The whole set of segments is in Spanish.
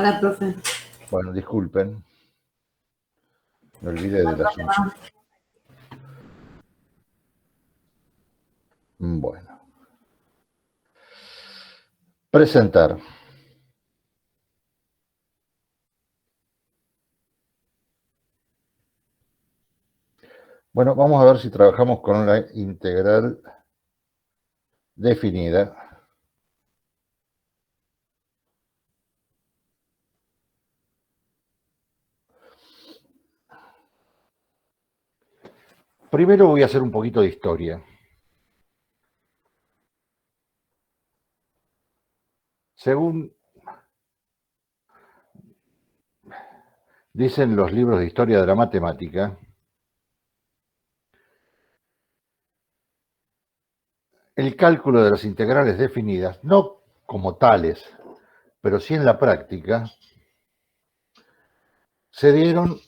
Hola, profe. Bueno, disculpen, me olvidé del asunto. Bueno. Presentar. Bueno, vamos a ver si trabajamos con la integral definida. Primero voy a hacer un poquito de historia. Según dicen los libros de historia de la matemática, el cálculo de las integrales definidas, no como tales, pero sí en la práctica, se dieron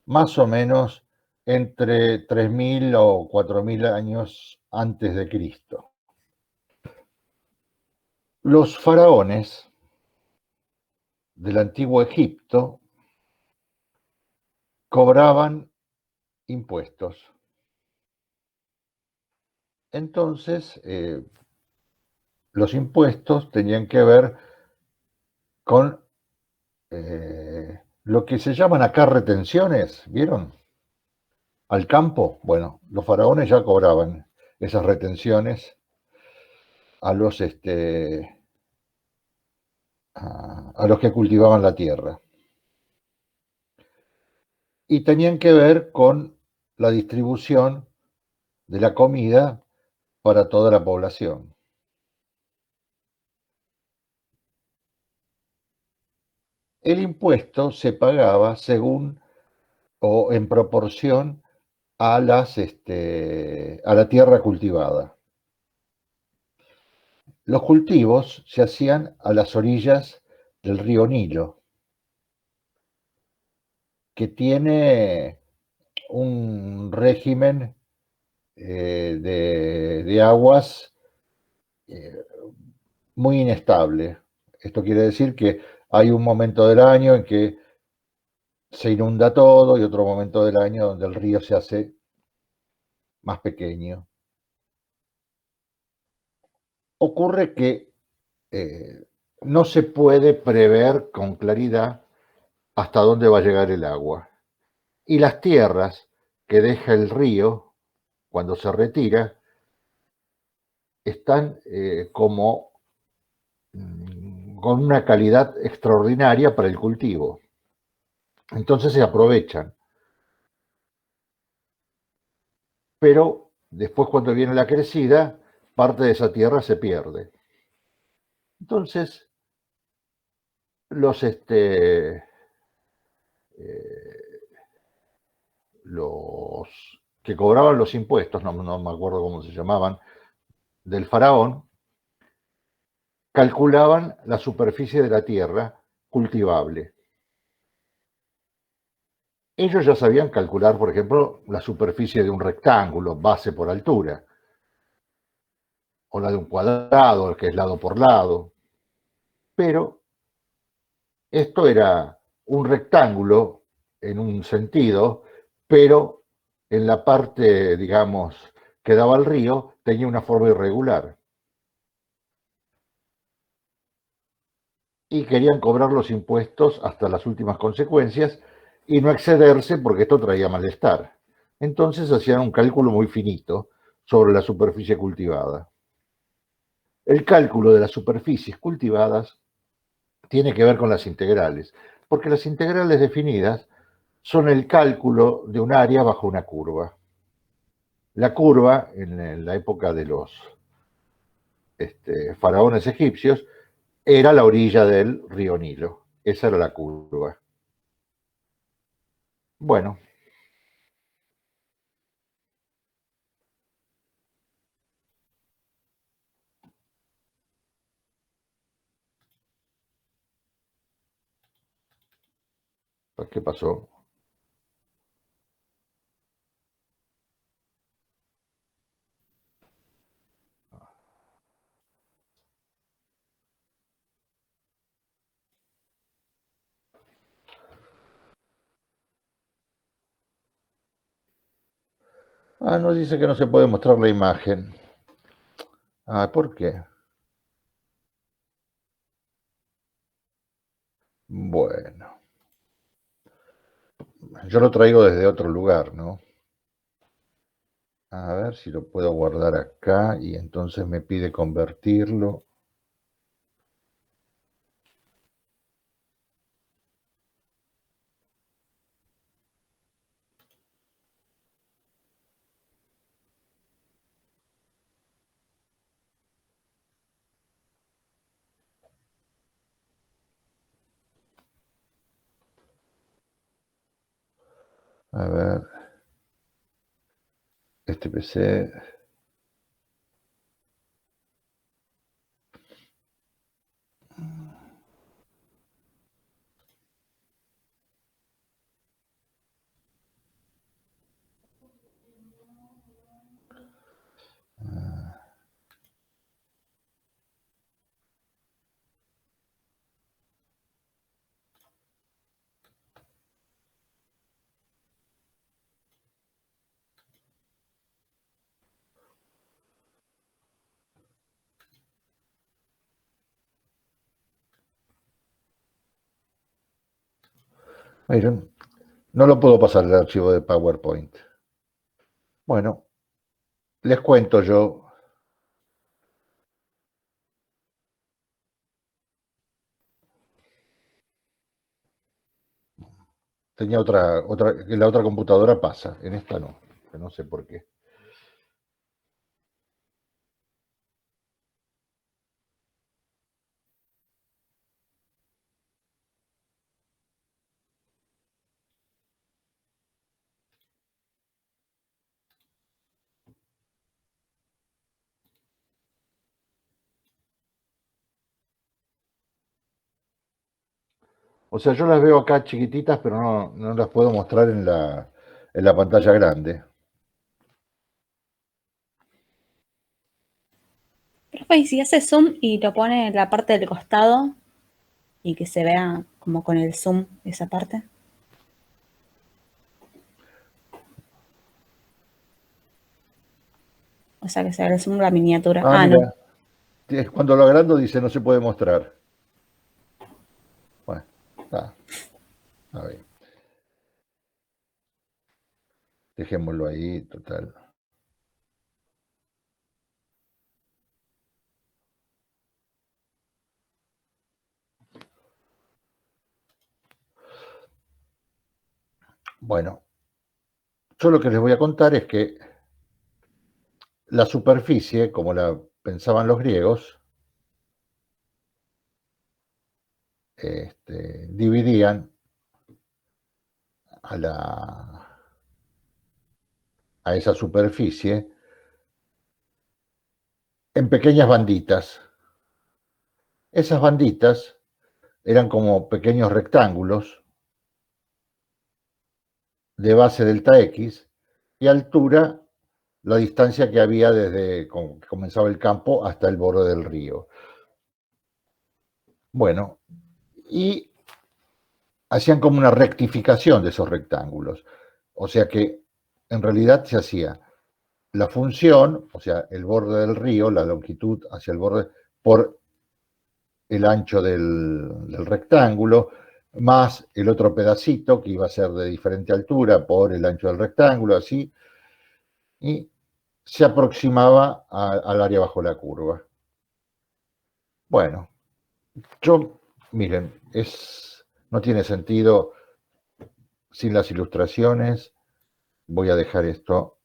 más o menos entre 3000 o 4000 años antes de Cristo. Los faraones del antiguo Egipto cobraban impuestos. Entonces, los impuestos tenían que ver con lo que se llaman acá retenciones, ¿vieron? Al campo. Bueno, los faraones ya cobraban esas retenciones a los, a los que cultivaban la tierra. Y tenían que ver con la distribución de la comida para toda la población. El impuesto se pagaba según o en proporción a a la tierra cultivada. Los cultivos se hacían a las orillas del río Nilo, que tiene un régimen de aguas eh, muy inestable. Esto quiere decir que hay un momento del año en que se inunda todo y otro momento del año donde el río se hace más pequeño. Ocurre que no se puede prever con claridad hasta dónde va a llegar el agua. Y las tierras que deja el río cuando se retira están como con una calidad extraordinaria para el cultivo. Entonces se aprovechan. Pero después cuando viene la crecida, parte de esa tierra se pierde. Entonces, los, los que cobraban los impuestos, no me acuerdo cómo se llamaban, del faraón, calculaban la superficie de la tierra cultivable. Ellos ya sabían calcular, por ejemplo, la superficie de un rectángulo, base por altura, o la de un cuadrado, que es lado por lado. Pero esto era un rectángulo en un sentido, pero en la parte, digamos, que daba al río, tenía una forma irregular. Y querían cobrar los impuestos hasta las últimas consecuencias y no excederse porque esto traía malestar. Entonces hacían un cálculo muy finito sobre la superficie cultivada. El cálculo de las superficies cultivadas tiene que ver con las integrales, porque las integrales definidas son el cálculo de un área bajo una curva. La curva, en la época de los faraones egipcios, era la orilla del río Nilo. Esa era la curva. Bueno, ¿qué pasó? Ah, nos dice que no se puede mostrar la imagen. Ah, ¿por qué? Bueno, yo lo traigo desde otro lugar, ¿no? A ver si lo puedo guardar acá y entonces me pide convertirlo. A ver, este PC. Miren, no lo puedo pasar el archivo de PowerPoint. Bueno, les cuento yo. Tenía en la otra computadora pasa, en esta no, que no sé por qué. O sea, yo las veo acá chiquititas, pero no las puedo mostrar en la pantalla grande. Profe, y si hace zoom y lo pone en la parte del costado y que se vea como con el zoom esa parte. O sea, que se vea el zoom la miniatura. Ah, Ah, no. mira, cuando lo agrando dice no se puede mostrar. Bueno, está bien. Dejémoslo ahí, total. Bueno, yo lo que les voy a contar es que la superficie, como la pensaban los griegos, dividían a, la, a esa superficie en pequeñas banditas. Esas banditas eran como pequeños rectángulos de base delta X y altura la distancia que había desde que comenzaba el campo hasta el borde del río. Bueno, y hacían como una rectificación de esos rectángulos. O sea que en realidad se hacía la función, o sea, el borde del río, la longitud hacia el borde, por el ancho del rectángulo, más el otro pedacito que iba a ser de diferente altura por el ancho del rectángulo, así, y se aproximaba al área bajo la curva. Bueno, miren, no tiene sentido sin las ilustraciones. Voy a dejar esto.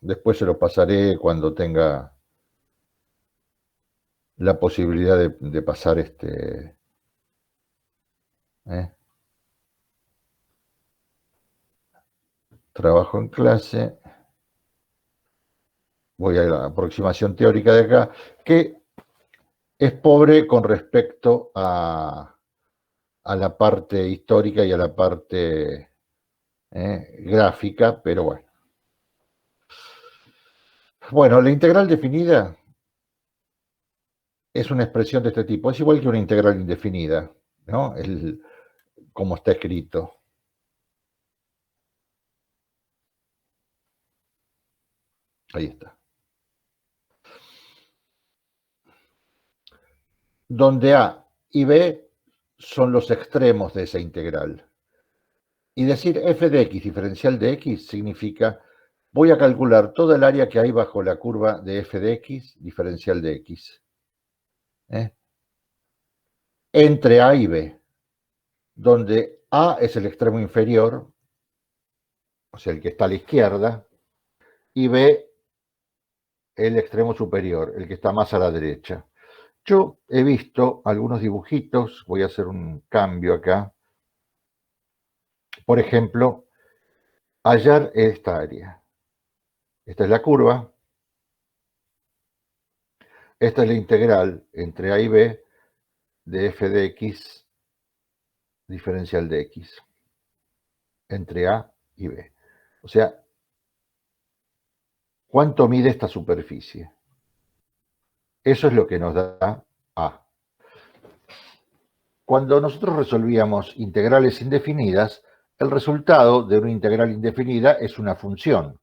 Después se lo pasaré cuando tenga la posibilidad de pasar trabajo en clase. Voy a la aproximación teórica de acá, que es pobre con respecto a la parte histórica y a la parte gráfica, pero bueno. Bueno, la integral definida es una expresión de este tipo. Es igual que una integral indefinida, ¿no? Como está escrito. Ahí está. Donde A y B son los extremos de esa integral. Y decir f de x diferencial de x significa, voy a calcular toda el área que hay bajo la curva de f de x diferencial de x. Entre A y B, donde A es el extremo inferior, o sea, el que está a la izquierda, y B el extremo superior, el que está más a la derecha. Yo he visto algunos dibujitos, voy a hacer un cambio acá. Por ejemplo, hallar esta área. Esta es la curva. Esta es la integral entre A y B de f de x diferencial de x entre A y B. O sea, ¿cuánto mide esta superficie? Eso es lo que nos da A. Cuando nosotros resolvíamos integrales indefinidas, el resultado de una integral indefinida es una función.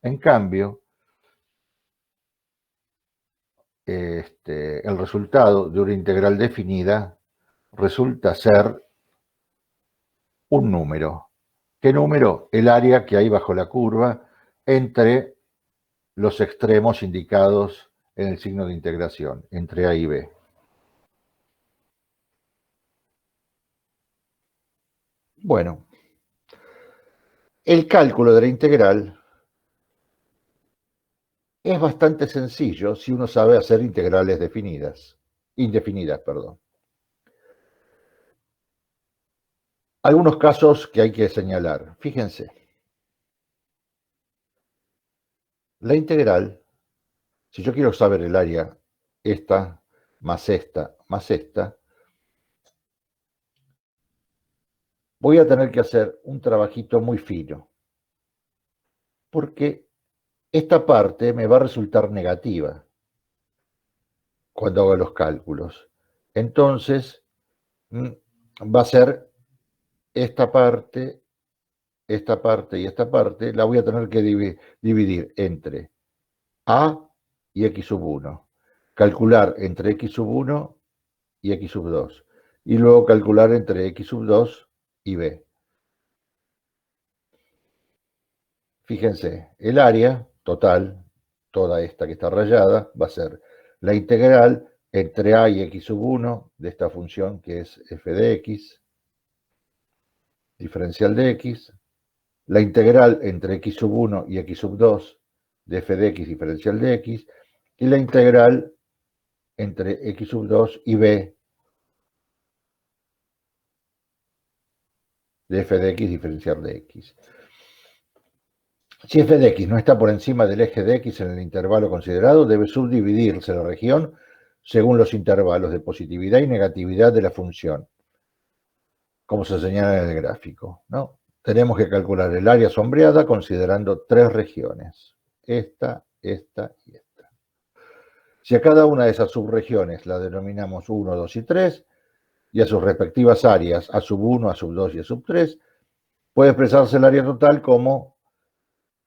En cambio, el resultado de una integral definida resulta ser un número. ¿Qué número? El área que hay bajo la curva entre los extremos indicados en el signo de integración, entre A y B. Bueno, el cálculo de la integral es bastante sencillo si uno sabe hacer integrales indefinidas, perdón. Algunos casos que hay que señalar. Fíjense. La integral, si yo quiero saber el área, esta, más esta, voy a tener que hacer un trabajito muy fino. Porque esta parte me va a resultar negativa cuando hago los cálculos. Entonces, va a ser esta parte y esta parte, la voy a tener que dividir entre A y x sub 1. Calcular entre x sub 1 y x sub 2. Y luego calcular entre x sub 2 y b. Fíjense, el área total, toda esta que está rayada, va a ser la integral entre a y x sub 1 de esta función que es f de x, diferencial de x, la integral entre x sub 1 y x sub 2 de f de x, diferencial de x, y la integral entre x sub 2 y b de f de x, diferencial de x. Si f de x no está por encima del eje de x en el intervalo considerado, debe subdividirse la región según los intervalos de positividad y negatividad de la función, como se señala en el gráfico, ¿no? Tenemos que calcular el área sombreada considerando tres regiones, esta y esta. Si a cada una de esas subregiones la denominamos 1, 2 y 3, y a sus respectivas áreas, a sub 1, a sub 2 y a sub 3, puede expresarse el área total como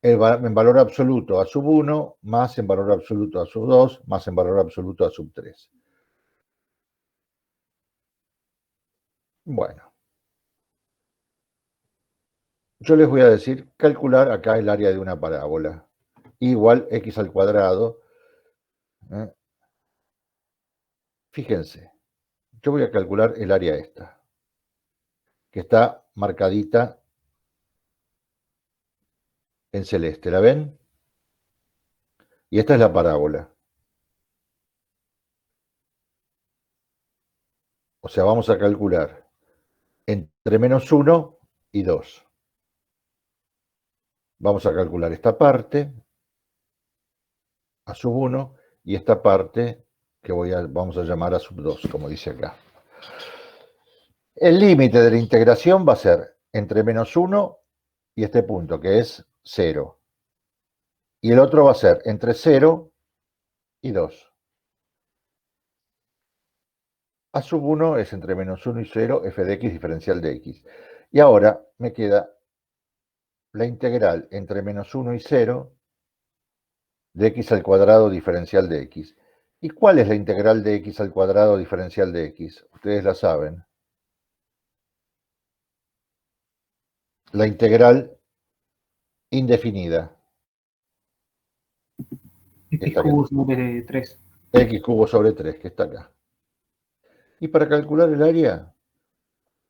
en valor absoluto a sub 1, más en valor absoluto a sub 2, más en valor absoluto a sub 3. Bueno, yo les voy a decir, calcular acá el área de una parábola, igual x al cuadrado. Fíjense, yo voy a calcular el área esta, que está marcadita en celeste, ¿la ven? Y esta es la parábola. O sea, vamos a calcular entre menos 1 y 2. Vamos a calcular esta parte a sub 1 y esta parte que vamos a llamar a sub 2, como dice acá. El límite de la integración va a ser entre menos 1 y este punto, que es 0. Y el otro va a ser entre 0 y 2. A sub 1 es entre menos 1 y 0, f de x diferencial de x. Y ahora me queda la integral entre -1 y 0 de x al cuadrado diferencial de x. ¿Y cuál es la integral de x al cuadrado diferencial de x? Ustedes la saben. La integral indefinida. X cubo sobre 3. X cubo sobre 3, que está acá. Y para calcular el área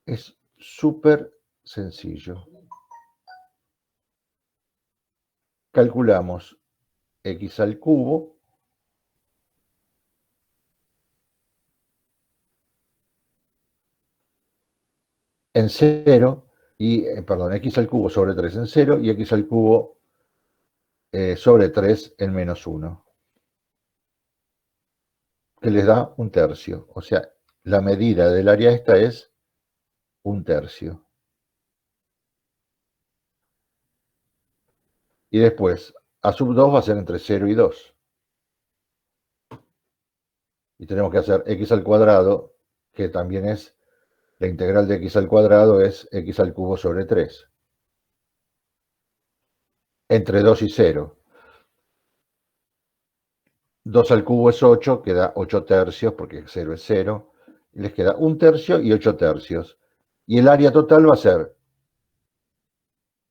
es súper sencillo. Calculamos x al cubo en 0, perdón, x al cubo sobre 3 en 0 y x al cubo sobre 3 en -1, que les da un tercio. O sea, la medida del área esta es un tercio. Y después, a sub 2 va a ser entre 0 y 2. Y tenemos que hacer x al cuadrado, que también es, la integral de x al cuadrado es x al cubo sobre 3. Entre 2 y 0. 2 al cubo es 8, queda 8 tercios, porque 0 es 0. Y les queda 1 tercio y 8 tercios. Y el área total va a ser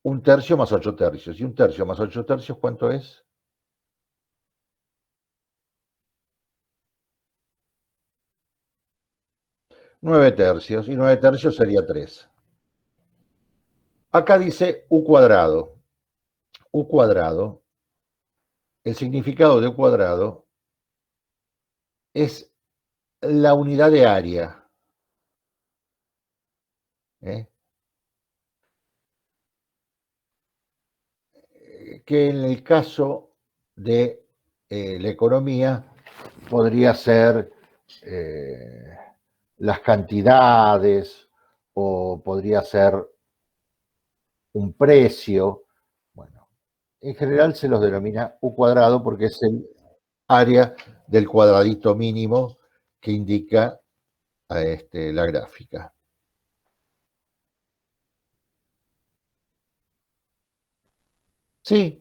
1 tercio más 8 tercios. Y 1 tercio más 8 tercios, ¿cuánto es? 9 tercios. Y 9 tercios sería 3. Acá dice u cuadrado. U cuadrado. El significado de u cuadrado es la unidad de área. ¿Eh? Que en el caso de la economía podría ser las cantidades o podría ser un precio. Bueno, en general se los denomina u cuadrado porque es el área del cuadradito mínimo que indica la gráfica. Sí.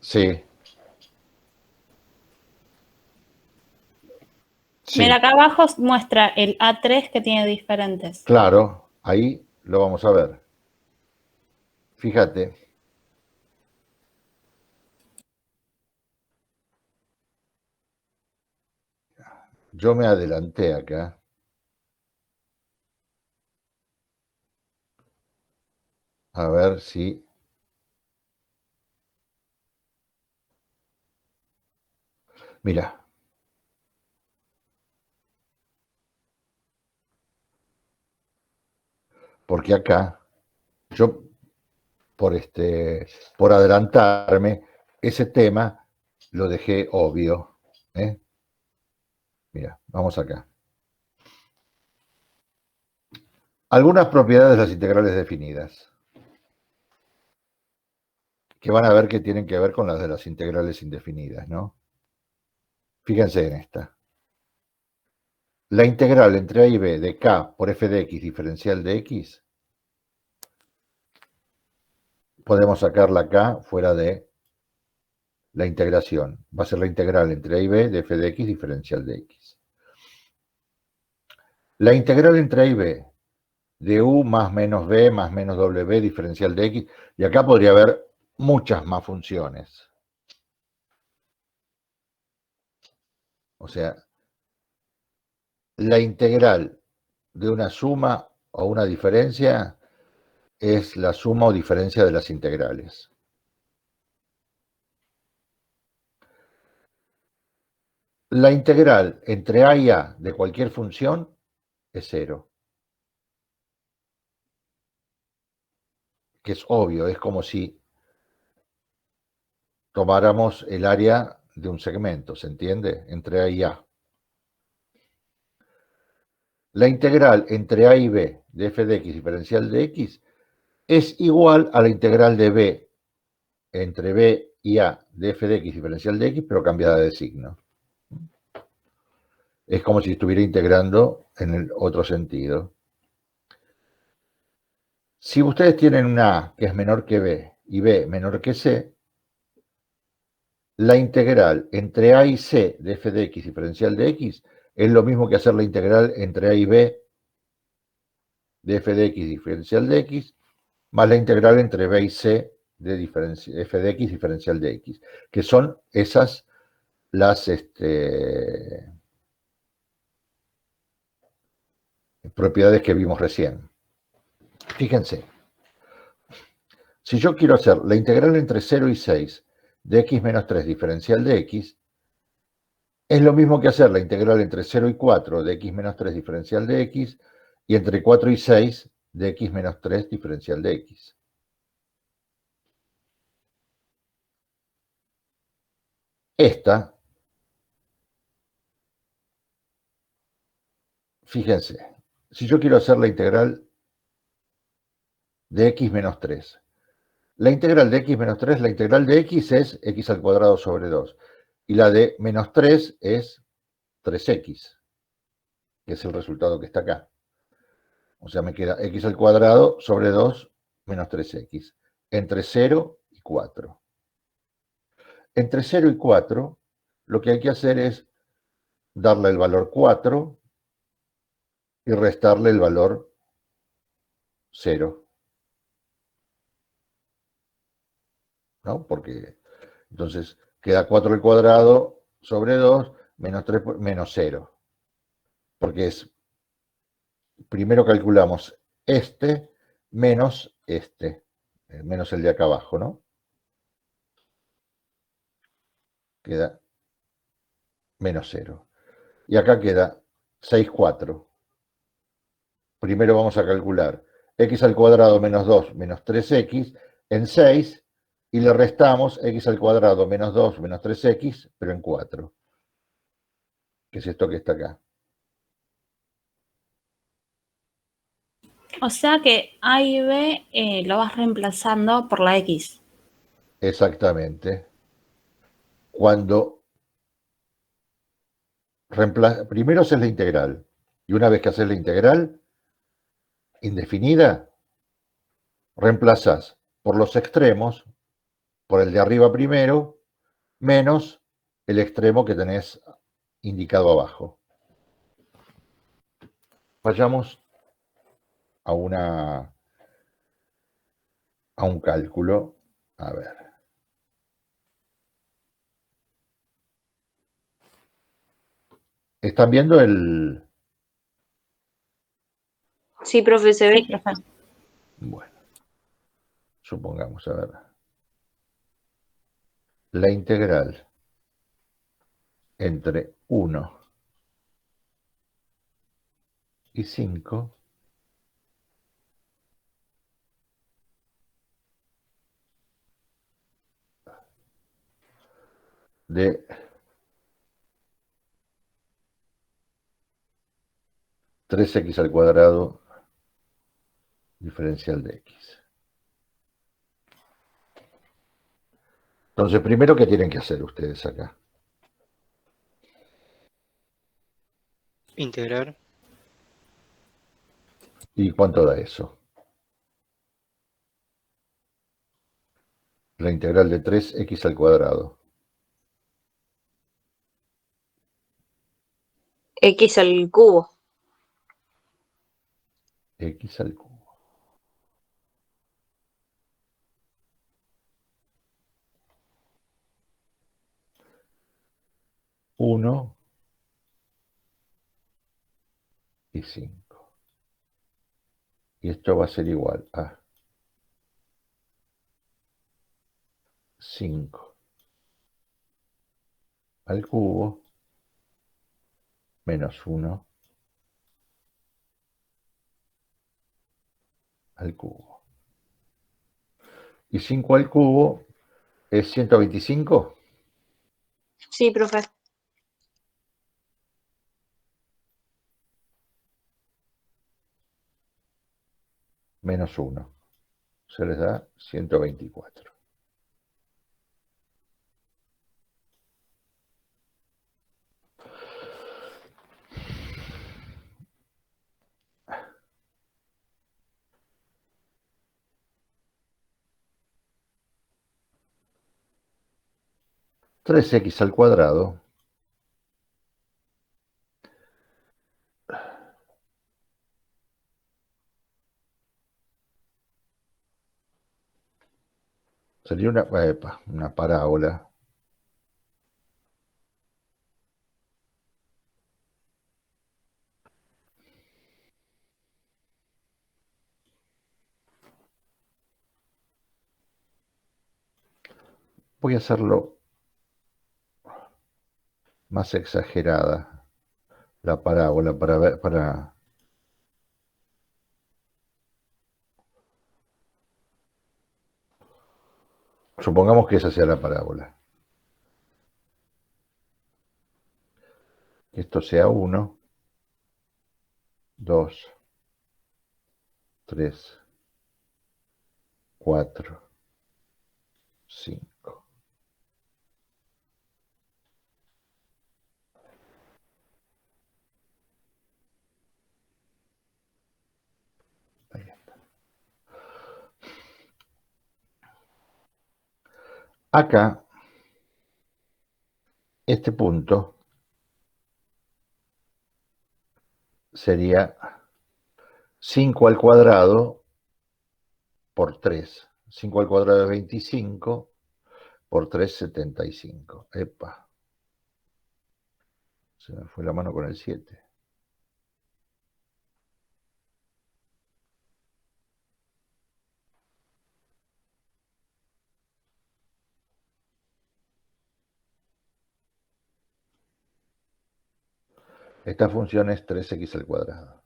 Sí. Sí. Mira, acá abajo muestra el A3 que tiene diferentes. Claro, ahí lo vamos a ver. Fíjate. Yo me adelanté acá. A ver si... Mira. Porque acá, yo, por adelantarme, ese tema lo dejé obvio. Mira, vamos acá. Algunas propiedades de las integrales definidas, que van a ver que tienen que ver con las de las integrales indefinidas, ¿no? Fíjense en esta. La integral entre a y b de k por f de x diferencial de x, podemos sacar la k fuera de la integración. Va a ser la integral entre a y b de f de x diferencial de x. La integral entre a y b de u más menos b más menos w diferencial de x, y acá podría haber muchas más funciones. O sea, la integral de una suma o una diferencia es la suma o diferencia de las integrales. La integral entre a y a de cualquier función es 0. Que es obvio, es como si tomáramos el área de un segmento, ¿se entiende? Entre a y a. la integral entre a y b de f de x diferencial de x es igual a la integral de b entre b y a de f de x diferencial de x, pero cambiada de signo. Es como si estuviera integrando en el otro sentido. Si ustedes tienen un a que es menor que b y b menor que c, la integral entre a y c de f de x diferencial de x es lo mismo que hacer la integral entre a y b de f de x diferencial de x más la integral entre b y c de f de x diferencial de x, que son esas las propiedades que vimos recién. Fíjense, si yo quiero hacer la integral entre 0 y 6 de x menos 3 diferencial de x, es lo mismo que hacer la integral entre 0 y 4 de x menos 3 diferencial de x y entre 4 y 6 de x menos 3 diferencial de x. Esta, fíjense, si yo quiero hacer la integral de x menos 3, la integral de x menos 3, la integral de x es x al cuadrado sobre 2, y la de menos 3 es 3x, que es el resultado que está acá. O sea, me queda x al cuadrado sobre 2 menos 3x, entre 0 y 4. Entre 0 y 4, lo que hay que hacer es darle el valor 4 y restarle el valor 0. ¿No? Porque entonces queda 4 al cuadrado sobre 2 menos 3 menos 0. Porque es, primero calculamos este menos este, menos el de acá abajo, ¿no? Queda menos 0. Y acá queda 6, 4. Primero vamos a calcular x al cuadrado menos 2 menos 3x en 6 y le restamos x al cuadrado menos 2 menos 3x, pero en 4. Que es esto que está acá. O sea que A y B lo vas reemplazando por la X. Exactamente. Cuando primero haces la integral. Y una vez que haces la integral indefinida, reemplazas por los extremos, por el de arriba primero, menos el extremo que tenés indicado abajo. Vayamos a un cálculo. A ver. ¿Están viendo el...? Sí, profe, se ve. Sí, profe. Bueno, supongamos, a ver. La integral entre 1 y 5 de 3x al cuadrado diferencial de x. Entonces, primero, ¿qué tienen que hacer ustedes acá? Integrar. ¿Y cuánto da eso? La integral de 3x al cuadrado. X al cubo. X al cubo. Uno y 5. Y esto va a ser igual a 5 al cubo menos 1 al cubo. Y 5 al cubo es 125. Sí, profe. menos 1. Se les da 124. Tres x al cuadrado sería una parábola voy a hacerlo más exagerada la parábola para ver, supongamos que esa sea la parábola. Esto sea 1, 2, 3, 4, 5. Ahí está. Acá, este punto sería 5 al cuadrado por 3. 5 al cuadrado es 25, por 3, 75. Epa, se me fue la mano con el 7. Esta función es 3x al cuadrado.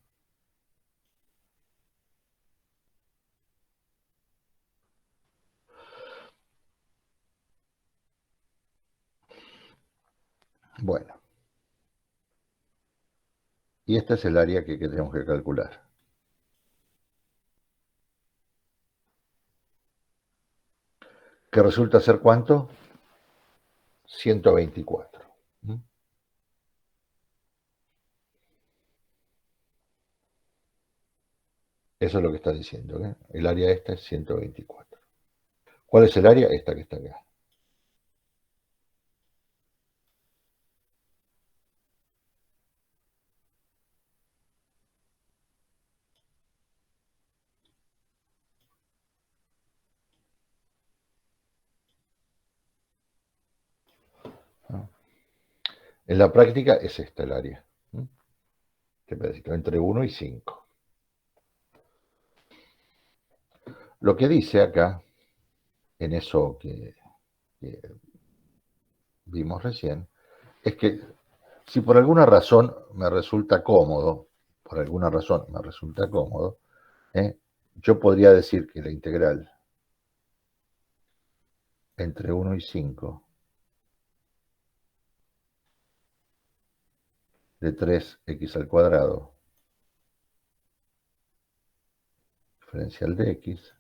Bueno, y este es el área que tenemos que calcular. ¿Que resulta ser cuánto? 124. Eso es lo que está diciendo, ¿eh? El área esta es 124. ¿Cuál es el área? Esta que está acá. ¿No? En la práctica es esta el área. Este pedacito, entre 1 y 5. Lo que dice acá, en eso que vimos recién, es que si por alguna razón me resulta cómodo, yo podría decir que la integral entre 1 y 5 de 3x al cuadrado diferencial de x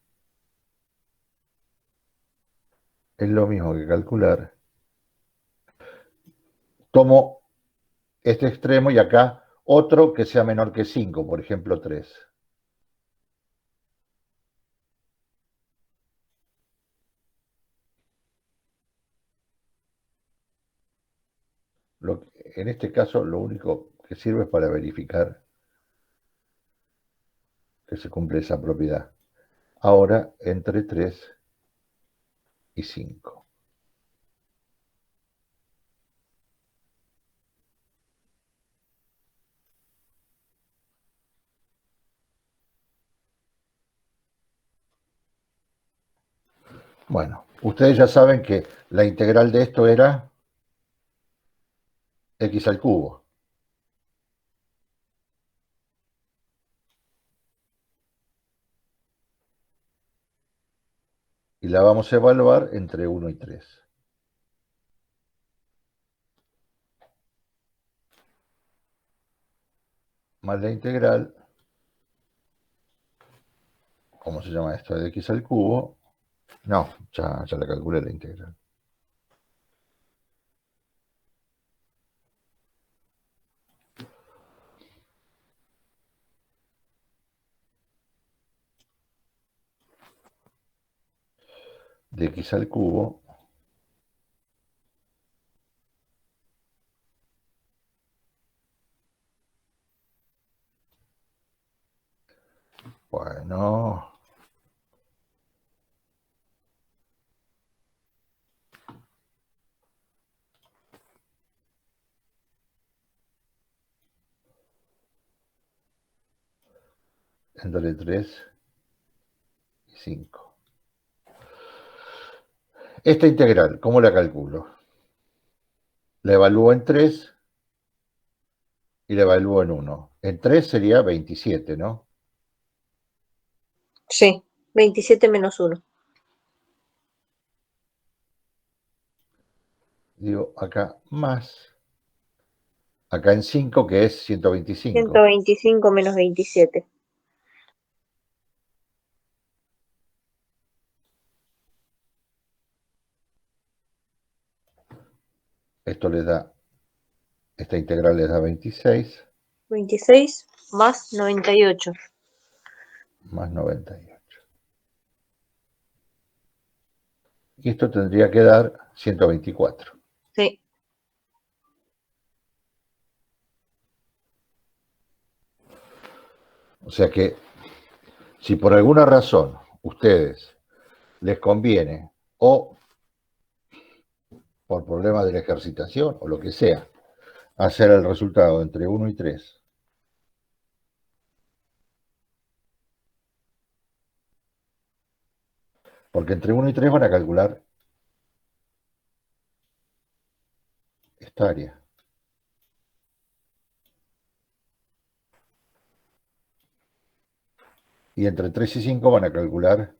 es lo mismo que calcular. Tomo este extremo y acá otro que sea menor que 5, por ejemplo 3. En este caso lo único que sirve es para verificar que se cumple esa propiedad. Ahora entre 3 y 5. Bueno, ustedes ya saben que la integral de esto era x al cubo. Y la vamos a evaluar entre 1 y 3. Más la integral ¿cómo se llama esto? De x al cubo. No, ya la calculé la integral. De x al cubo. Bueno, entre 3 y 5. Esta integral, ¿cómo la calculo? La evalúo en 3 y la evalúo en 1. En 3 sería 27, ¿no? Sí, 27 menos 1. Digo, acá más. Acá en 5, que es 125. 125 menos 27. Esto les da, esta integral les da 26 26 más 98. más 98. Y esto tendría que dar 124. Sí. O sea que, si por alguna razón ustedes les conviene, o por problemas de la ejercitación, o lo que sea, hacer el resultado entre 1 y 3, porque entre 1 y 3 van a calcular esta área. Y entre 3 y 5 van a calcular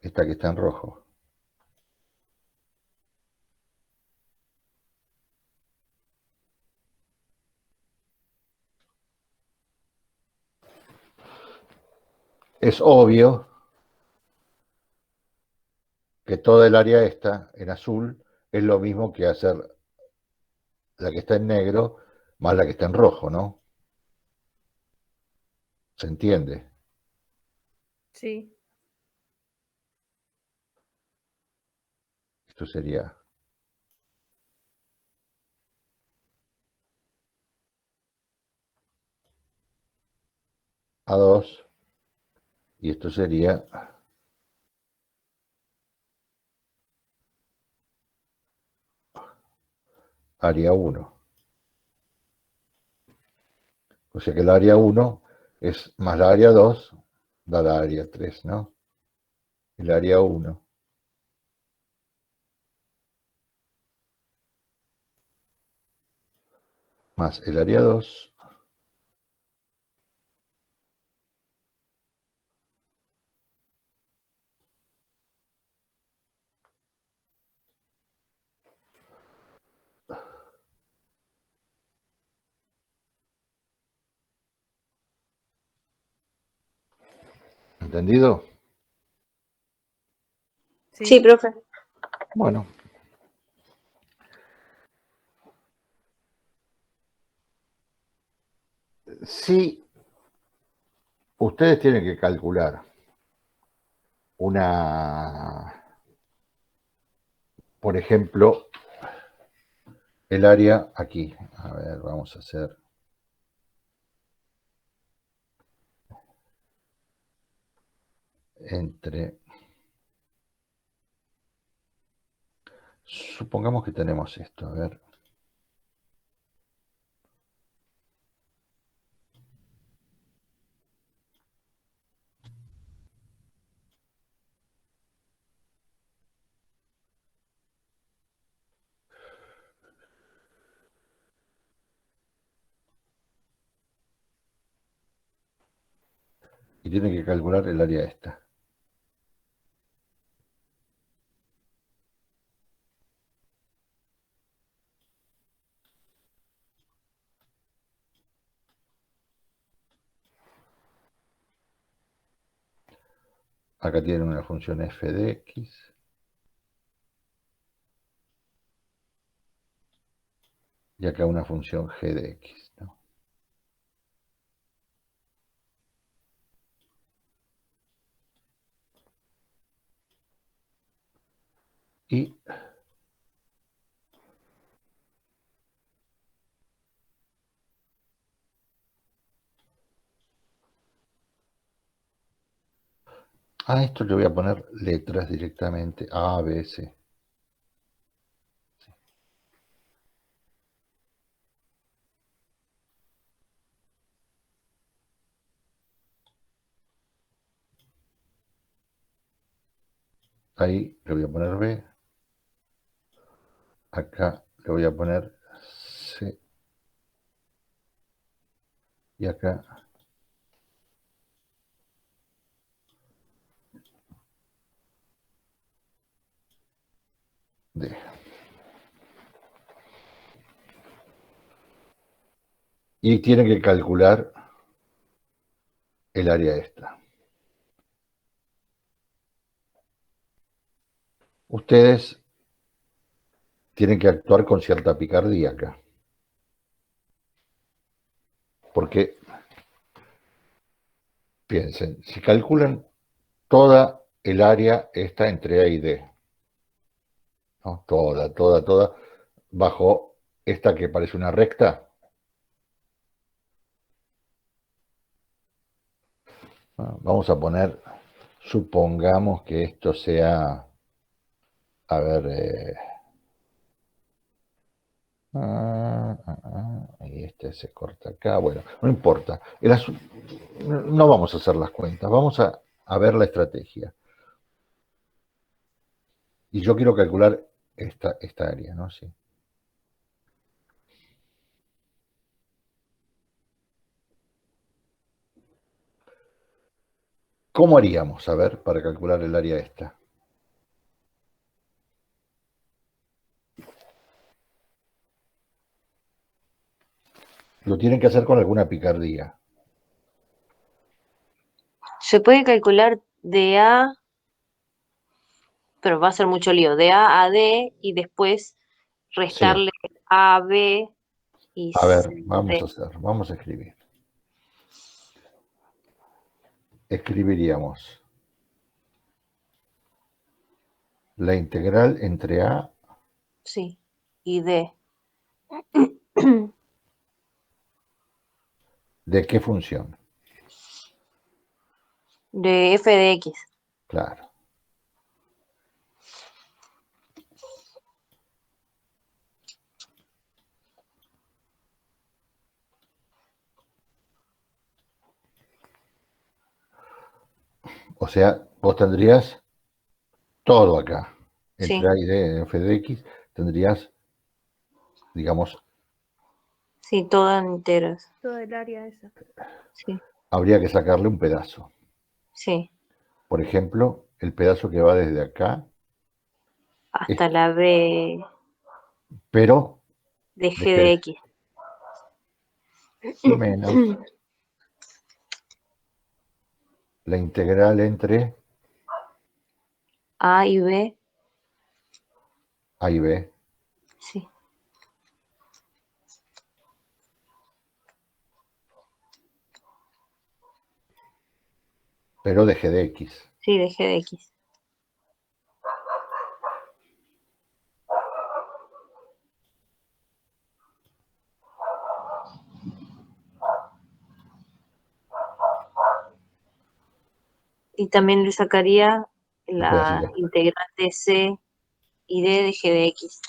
esta que está en rojo. Es obvio que toda el área esta, en azul, es lo mismo que hacer la que está en negro más la que está en rojo, ¿no? ¿Se entiende? Sí. Esto sería A2 y esto sería área 1. O sea que el área 1 es más la área 2, da la área 3, ¿no? El área 1 más el área 2 ¿entendido? Sí, profe. Bueno. Si ustedes tienen que calcular por ejemplo, el área aquí. A ver, vamos a hacer entre... Supongamos que tenemos esto, a ver. Y tienen que calcular el área esta. Acá tienen una función f de x. Y acá una función g de x, ¿no? Y a esto le voy a poner letras directamente, A, B, C. Ahí le voy a poner B. Acá le voy a poner C. Y acá D. Y tiene que calcular el área esta. Ustedes tienen que actuar con cierta picardía acá. Porque, piensen, si calculan toda el área esta entre A y D, ¿no? Toda, bajo esta que parece una recta. Vamos a poner, supongamos que esto sea, a ver, y este se corta acá, bueno, no importa. No vamos a hacer las cuentas, vamos a ver la estrategia. Y yo quiero calcular esta área, ¿no? Sí. ¿Cómo haríamos, a ver, para calcular el área esta? Lo tienen que hacer con alguna picardía. Se puede calcular de A, pero va a ser mucho lío, de A D y después Sí. restarle A, B y A ver, C, vamos D. a hacer, vamos a escribir. Escribiríamos la integral entre A Sí, y D. de qué función. De F de X. Claro. O sea, vos tendrías todo acá. Sí, Entre A y D, f de x, tendrías, digamos, sí, todas enteras. Todo el área esa. Sí, habría que sacarle un pedazo. sí, Por ejemplo, el pedazo que va desde acá, hasta la B pero de G de de X. menos la integral entre A y B, A y B. sí, Pero de g de x. sí, de G de X. Y también le sacaría Un la pedacito. integral de C y D de G de X.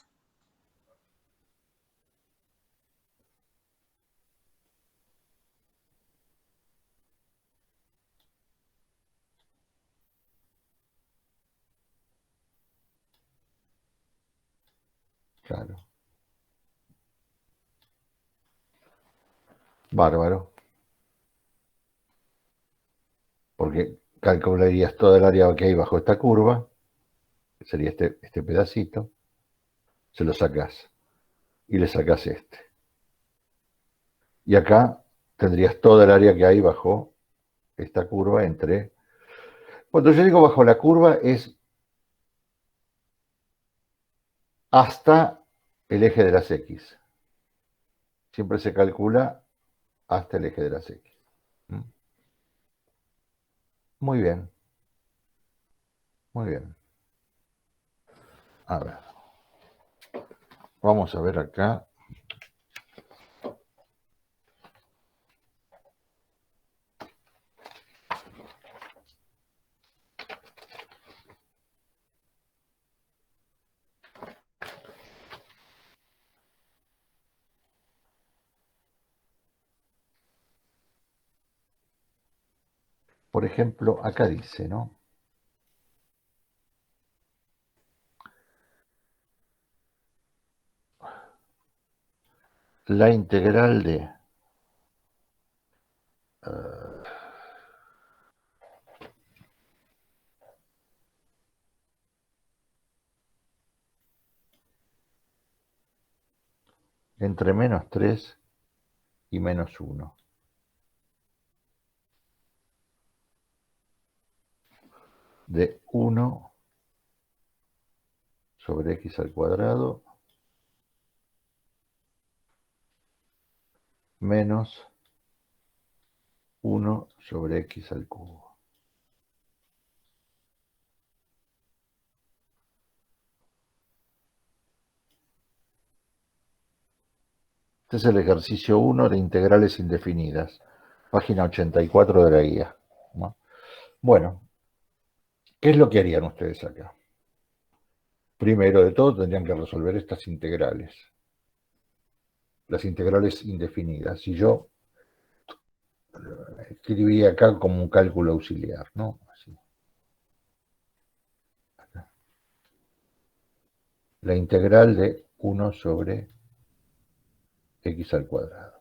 Claro. Bárbaro. Porque calcularías toda el área que hay bajo esta curva, que sería este pedacito, se lo sacás y le sacás este. Y acá tendrías toda el área que hay bajo esta curva entre Cuando yo digo bajo la curva es hasta el eje de las X. Siempre se calcula hasta el eje de las X. Muy bien. Muy bien. A ver. Vamos a ver acá. Por ejemplo, acá dice, ¿no? La integral de entre menos 3 y menos 1 de 1 sobre x al cuadrado menos 1 sobre x al cubo. Este es el ejercicio 1 de integrales indefinidas, página 84 de la guía, ¿no? Bueno, ¿qué es lo que harían ustedes acá? Primero de todo tendrían que resolver estas integrales, las integrales indefinidas. Y yo escribí acá como un cálculo auxiliar, ¿no? Así. Acá. La integral de 1 sobre x al cuadrado.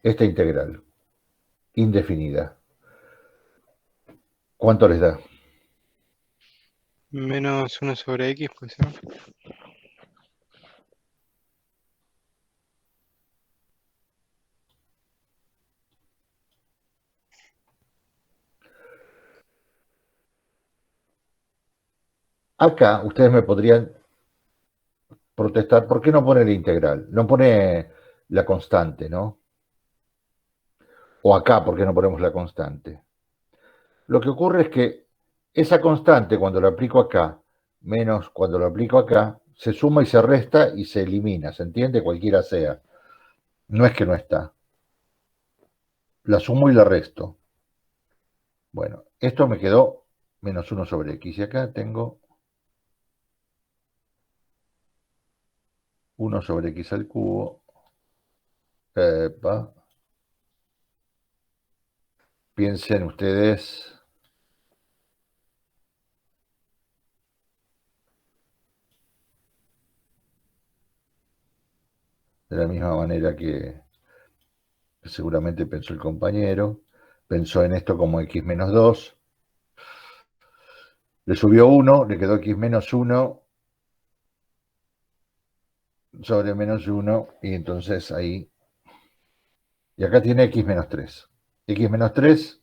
Esta integral indefinida, ¿cuánto les da? Menos 1 sobre X, pues, ¿no? Acá ustedes me podrían protestar, ¿por qué no pone la integral? No pone la constante, ¿no? O acá, ¿por qué no ponemos la constante? Lo que ocurre es que esa constante, cuando la aplico acá, menos cuando lo aplico acá, se suma y se resta y se elimina, ¿se entiende? Cualquiera sea. No es que no está. La sumo y la resto. Bueno, esto me quedó menos 1 sobre x. Y acá tengo 1 sobre x al cubo. Epa. Piensen ustedes de la misma manera que seguramente pensó el compañero. Pensó en esto como x menos 2. Le subió 1, le quedó x menos 1 sobre menos 1, y entonces ahí, y acá tiene x menos 3. X menos 3,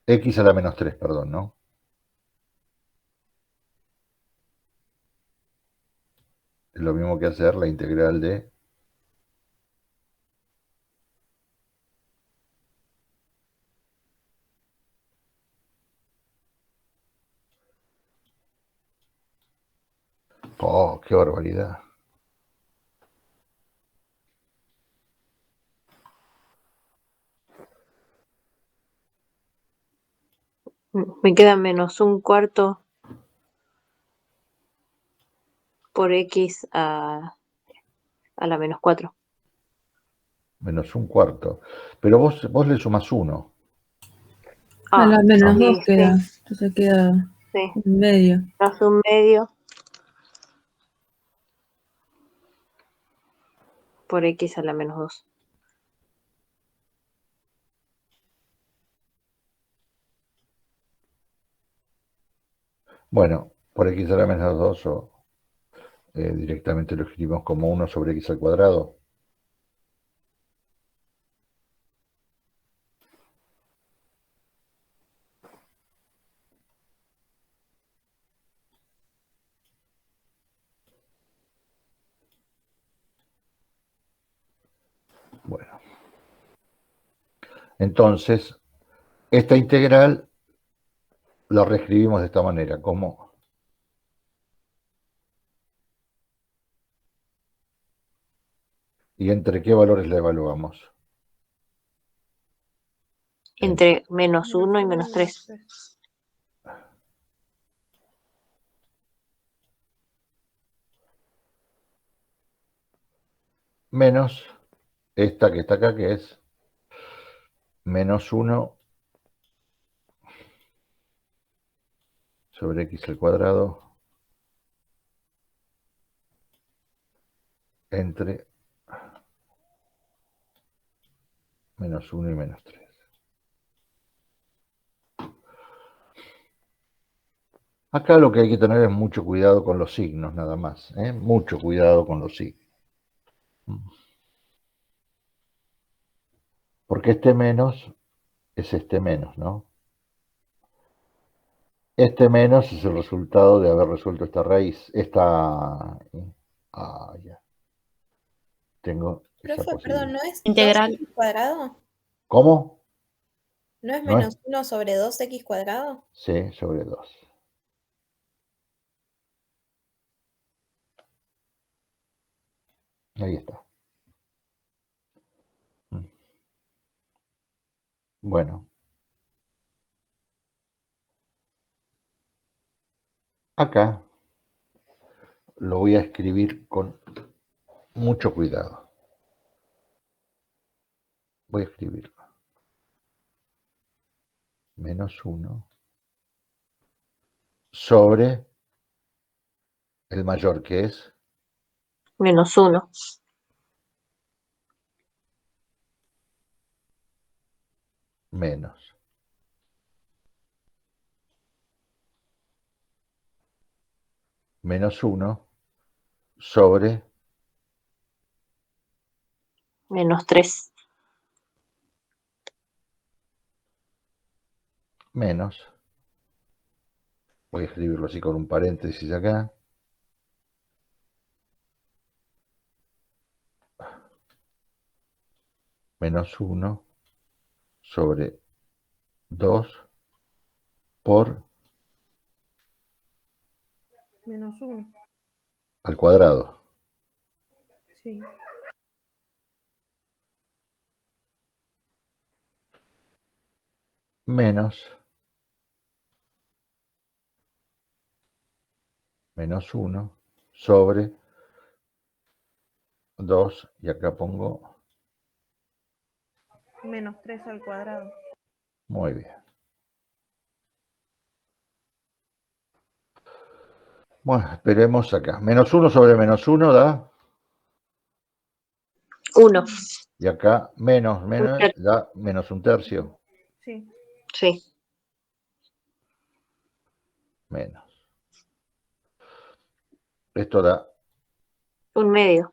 x a la menos 3, perdón, ¿no? Es lo mismo que hacer la integral de oh, qué barbaridad. Me queda menos un cuarto por X a la menos 4. Menos un cuarto. Pero vos le sumás 1. A la menos sí, 2 queda. sí, Entonces queda sí. en medio. Menos un medio por X a la menos 2. Bueno, por x a la menos 2 o directamente lo escribimos como 1 sobre x al cuadrado. Entonces, esta integral la reescribimos de esta manera, como ¿y entre qué valores la evaluamos? Entre -1 y -3. Menos esta que está acá, que es -1 sobre x al cuadrado entre -1 y -3. Acá lo que hay que tener es mucho cuidado con los signos, nada más, ¿eh? Mucho cuidado con los signos. Porque este menos es este menos, ¿no? Este menos es el resultado de haber resuelto esta raíz, ya. Tengo esa Profe, posibilidad. perdón, ¿no es Integral. 2x cuadrado? ¿Cómo? ¿No es ¿No es? -1 sobre 2x cuadrado? Sí, sobre 2. Ahí está. Bueno. Acá lo voy a escribir con mucho cuidado. Voy a escribir -1 sobre el mayor, que es -1. menos. -1 sobre -3. menos. Voy a escribirlo así con un paréntesis acá. -1 sobre 2 por -1, al cuadrado. sí. Menos -1 sobre 2, y acá pongo, -3 al cuadrado. muy bien. Bueno, esperemos acá. -1 sobre -1 da, 1. y acá menos tercio. da -1/3. Sí. Sí. Menos. Esto da 1/2.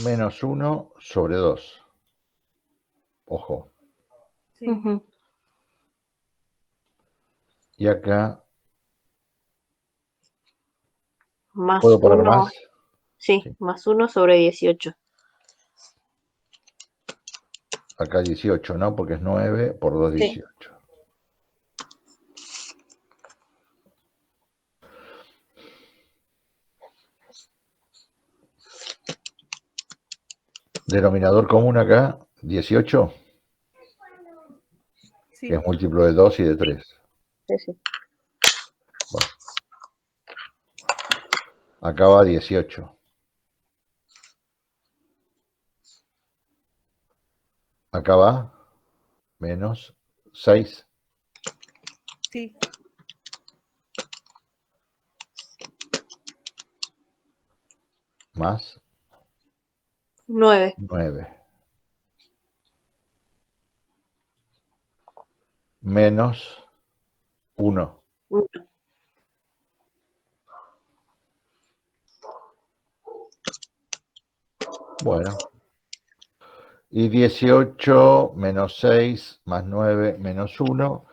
-1 sobre 2. Ojo. Sí. Ujú. Y acá, Más ¿puedo poner 1. más? Sí, Sí. +1 sobre 18. Acá 18, ¿no? Porque es 9 por 2, Sí. 18. Denominador común acá, 18, Sí. que es múltiplo de 2 y de 3. Sí, sí. Bueno. Acá va 18. Acá va menos 6. Sí. Más 9. 9. Menos 1. Bueno. Y 18 menos 6 más 9 menos 1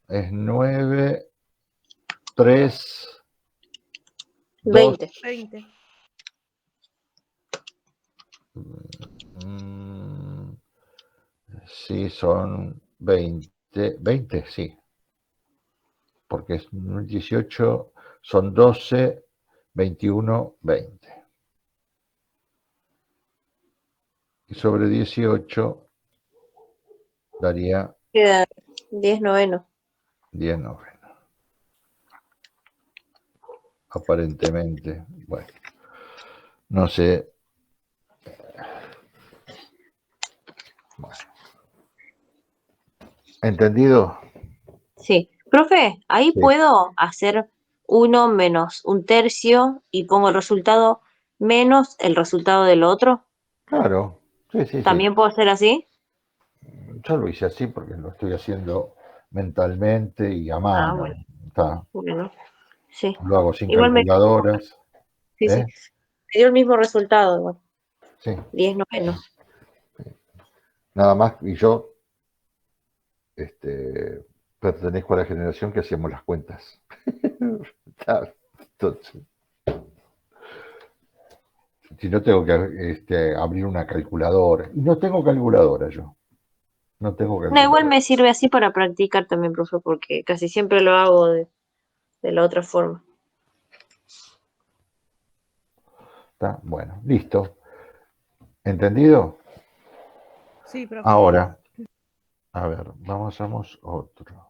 es 9, 3, 2. 20. 20. Sí, son 20, 20, sí. Porque es 18, son 12, 21, 20. Y sobre 18 daría Queda 10 novenos. 10 novenos. Aparentemente, bueno, no sé. Bueno. ¿Entendido? Sí. Profe, ahí Sí. puedo hacer 1 menos 1/3 y pongo el resultado menos el resultado del otro. Claro, sí, sí, sí. ¿También puedo hacer así? Yo lo hice así porque lo estoy haciendo mentalmente y a Ah, mano. bueno. Está. Bueno, sí. Lo hago sin Igual calculadoras. sí, sí. ¿Eh? Me dio el mismo resultado, igual. Sí. 10 novenos. Nada más, y yo pertenezco a la generación que hacíamos las cuentas. Entonces, si no tengo que abrir una calculadora. Y no tengo calculadora yo. No tengo No, igual calculadora. me sirve así para practicar también, profe, porque casi siempre lo hago de la otra forma. Está bueno, listo. ¿Entendido? Sí, profe. Ahora, a ver, vamos otro.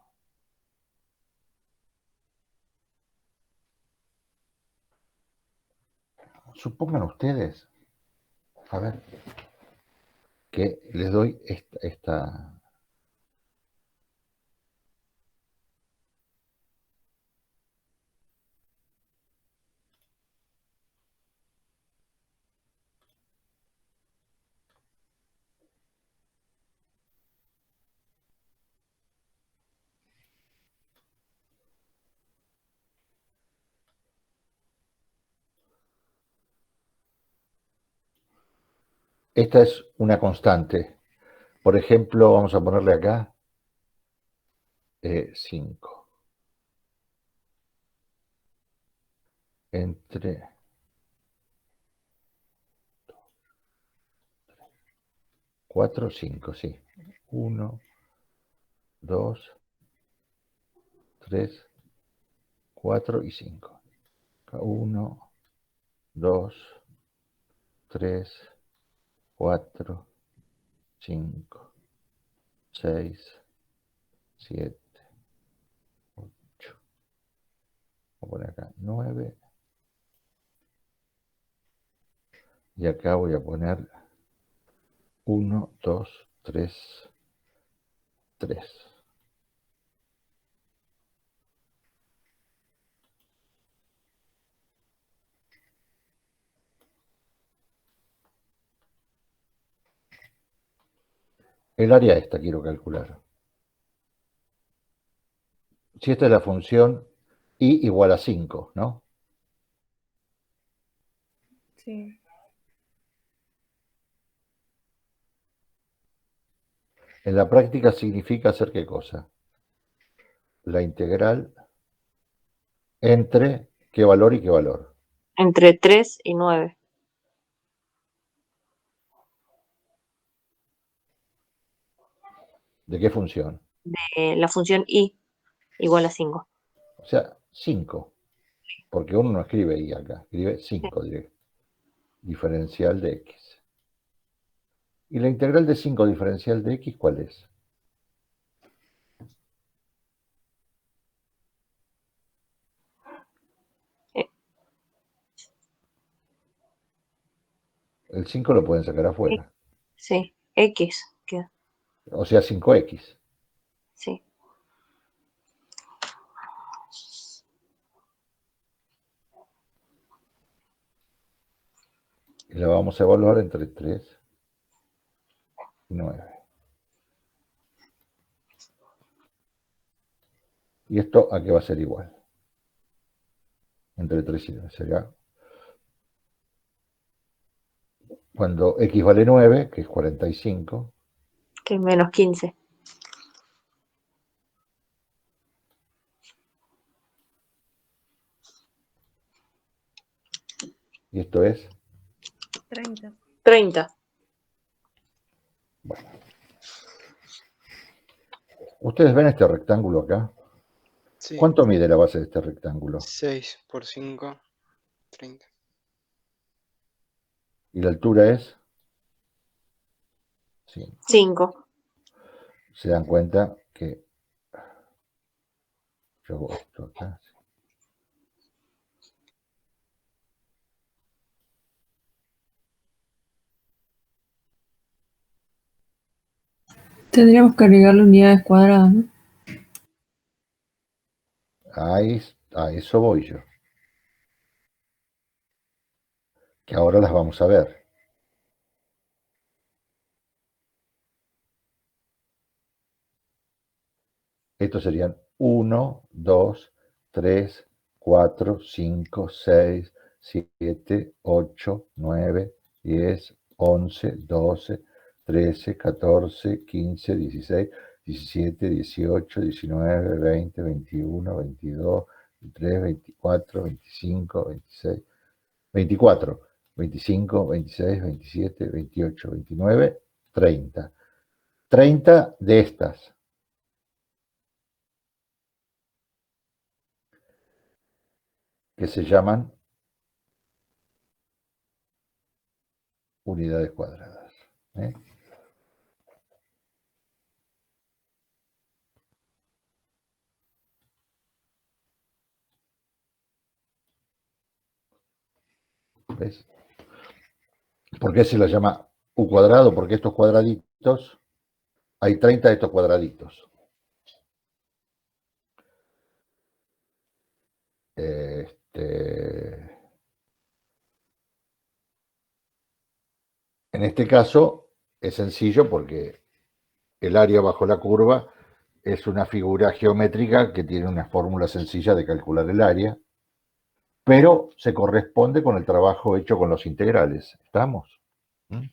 Supongan ustedes, a ver, que les doy esta. Esta es una constante. Por ejemplo, vamos a ponerle acá 5. Entre 4, 5, sí. 1, 2, 3, 4 y 5. 1, 2, 3, 4, 5, 6, 7, 8. Voy a poner acá 9. Y acá voy a poner 1, 2, 3, 3. El área esta quiero calcular. Si esta es la función y igual a 5, ¿no? Sí. En la práctica significa hacer qué cosa. La integral entre qué valor y qué valor. Entre 3 y 9. ¿De qué función? La función y igual a 5. O sea, 5. Porque uno no escribe y acá, escribe 5 directo. Diferencial de x. ¿Y la integral de 5 diferencial de x cuál es? El 5 lo pueden sacar afuera. Sí, X queda. O sea, 5x. Sí. Y la vamos a evaluar entre 3 y 9. ¿Y esto a qué va a ser igual? Entre 3 y 9 será cuando x vale 9, que es 45, Que es menos 15. y esto es, 30. 30. bueno, ¿Ustedes ven este rectángulo acá? Sí. ¿Cuánto mide la base de este rectángulo? 6 por 5, 30. ¿Y la altura es? 5. 5. Se dan cuenta que yo hago esto acá. Tendríamos que agregarle unidades cuadradas, ¿no? Ahí, a eso voy yo. Que ahora las vamos a ver. Estos serían 1, 2, 3, 4, 5, 6, 7, 8, 9, 10, 11, 12, 13, 14, 15, 16, 17, 18, 19, 20, 21, 22, 23, 24, 25, 26, 24, 25, 26, 27, 28, 29, 30. 30 de estas. Que se llaman unidades cuadradas. ¿Eh? ¿Ves? ¿Por qué se las llama U cuadrado? Porque estos cuadraditos, hay 30 de estos cuadraditos. En este caso es sencillo porque el área bajo la curva es una figura geométrica que tiene una fórmula sencilla de calcular el área, pero se corresponde con el trabajo hecho con los integrales. ¿Estamos? ¿Mm?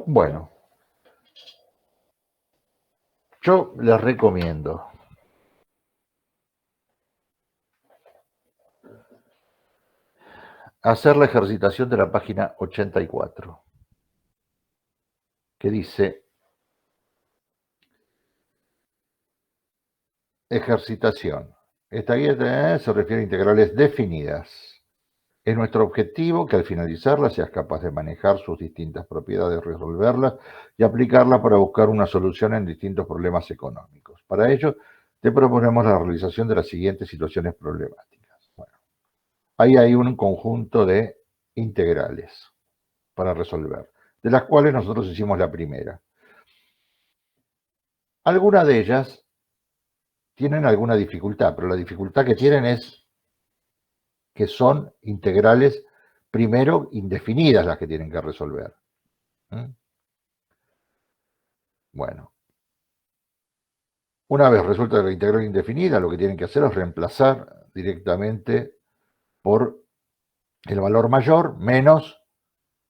Bueno, yo les recomiendo hacer la ejercitación de la página 84, que dice ejercitación. Esta guía se refiere a integrales definidas. Es nuestro objetivo que al finalizarla seas capaz de manejar sus distintas propiedades, resolverlas y aplicarlas para buscar una solución en distintos problemas económicos. Para ello, te proponemos la realización de las siguientes situaciones problemáticas. Bueno, ahí hay un conjunto de integrales para resolver, de las cuales nosotros hicimos la primera. Algunas de ellas tienen alguna dificultad, pero la dificultad que tienen es que son integrales, primero, indefinidas las que tienen que resolver. Bueno, una vez resuelta la integral indefinida, lo que tienen que hacer es reemplazar directamente por el valor mayor menos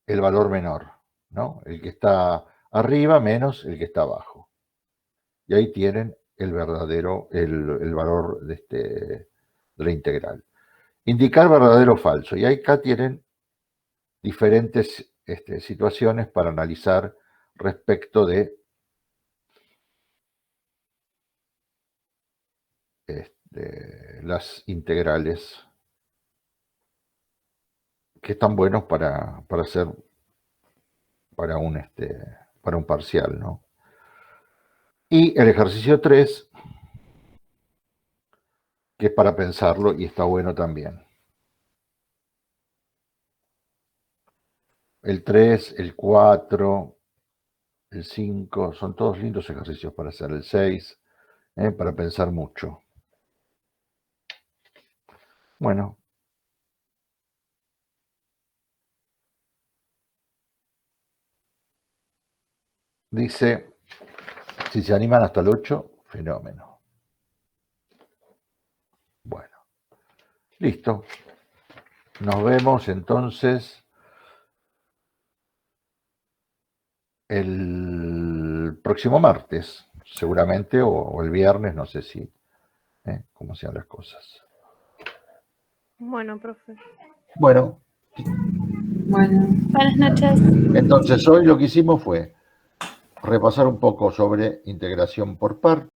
el valor menor, ¿no? El que está arriba menos el que está abajo. Y ahí tienen el verdadero, el valor de la integral. Indicar verdadero o falso. Y acá tienen diferentes situaciones para analizar respecto de las integrales que están buenos para hacer para un parcial, ¿no? Y el ejercicio 3, que es para pensarlo y está bueno también. El 3, el 4, el 5, son todos lindos ejercicios para hacer. El 6, para pensar mucho. Bueno. Dice, si se animan hasta el 8, fenómeno. Bueno, listo. Nos vemos entonces el próximo martes, seguramente, o el viernes, no sé si, cómo sean las cosas. Bueno, profe. Bueno. Bueno. Buenas noches. Entonces hoy lo que hicimos fue repasar un poco sobre integración por partes.